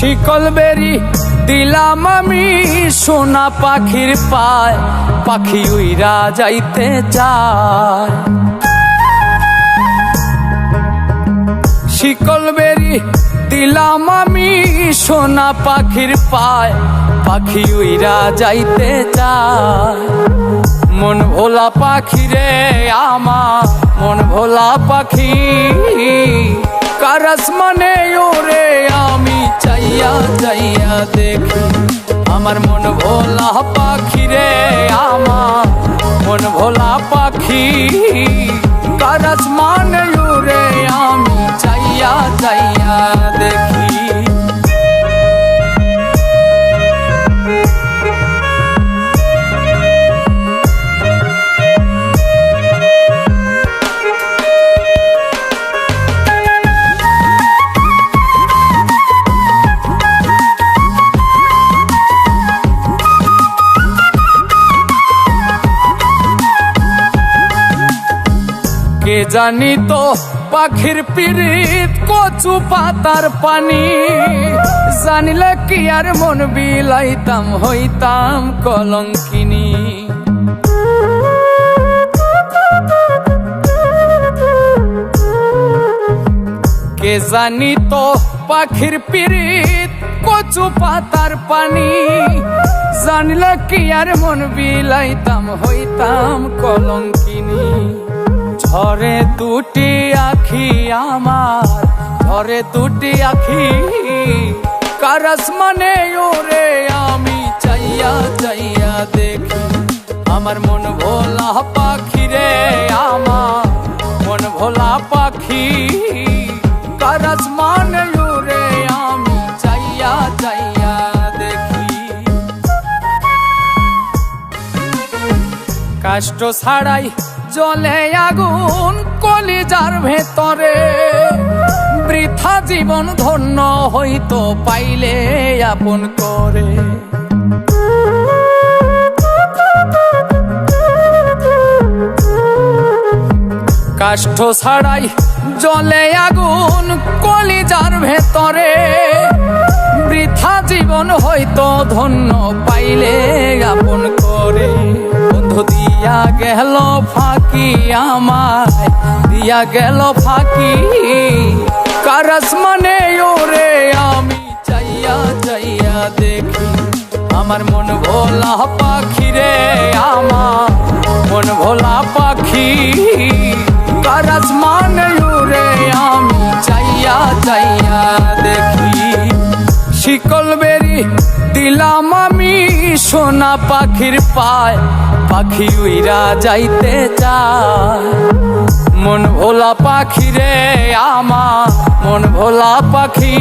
শিকল বেরি দিলাম আমি সোনা পাখির পায়, পাখি উইরা যাইতে চায়। শিকল বেরি দিলাম আমি সোনা পাখির পায়, পাখি উইরা যাইতে চায়। মন ভোলা পাখি রে আমার, মন ভোলা পাখি, কার আসমানে ওরে আমি চাইয়া চাইয়া দেখি। আমার মন ভোলা পাখি রে আমার, মন ভোলা পাখি, কার আসমানে ওরে আমি চাইয়া চাইয়া দেখি। কে জানি তো পাখির পিরিত কচু পাতার পানি, জানিলে কি আর মন বিলাইতাম হইতাম কলঙ্কিনী। কে জানি তো পাখির পিরিত কচু পাতার পানি, জানিলে কি আর মন বিলাইতাম হইতাম কলঙ্কিনী। ঝরে দুটি আখি আমার, ঝরে দুটি আখি, কার আসমানে ওরে আমি চাইয়া চাইয়া দেখি। আমার মন ভোলা পাখি রে আমার, মন ভোলা পাখি, কার আসমানে ওরে আমি চাইয়া চাইয়া দেখি। কষ্ট ছাড়াই জ্বলে আগুন কলিজার ভেতরে, বৃথা জীবন ধন্য হইতো পাইলে আপন করে। কষ্ট ছাড়াই জ্বলে আগুন কলিজার ভেতরে, বৃথা জীবন হইতো ধন্য পাইলে আপন করে। বন্ধু দিয়া গেল ফাঁকি আমায়, দিয়া গেল ফাঁকি, কার আসমানে ওরে আমি চাইয়া চাইয়া দেখি। আমার মন ভোলা পাখি রে আমার, মন ভোলা পাখি, কার আসমানে ওরে আমি চাইয়া চাইয়া দেখি। শিকল বেরি দিলাম আমি সোনা পাখির পায়, পাখি উইরা যাইতে চায়। মন ভোলা পাখি রে আমার, মন ভোলা পাখি,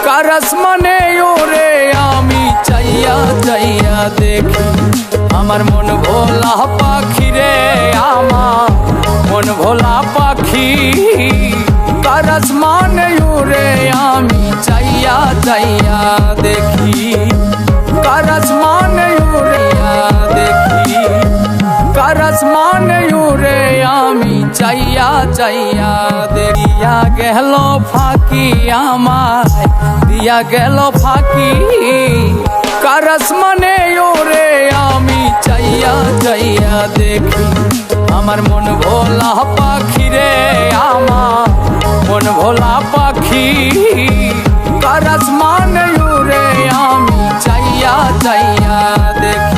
কার আসমানে ওরে আমি চাইয়া চাইয়া দেখি। আমার মন ভোলা পাখি রে আমার, মন ভোলা পাখি, কার আসমানে ওরে আমি চাইয়া চাইয়া দেখি। কার আসমানে ওরে দেখি, কার আসমানে ওরে আমি চাইয়া চাইয়া দেখি। দিয়া গেল ফাঁকি আমায়, দিয়া গেল ফাঁকি, কার আসমানে ওরে আমি চাইয়া চাইয়া দেখি। আমার মন ভোলা পাখি রে আমার, মন ভোলা পাখি, কার আসমানে ওরে আমি চাইয়া চাইয়া দেখি।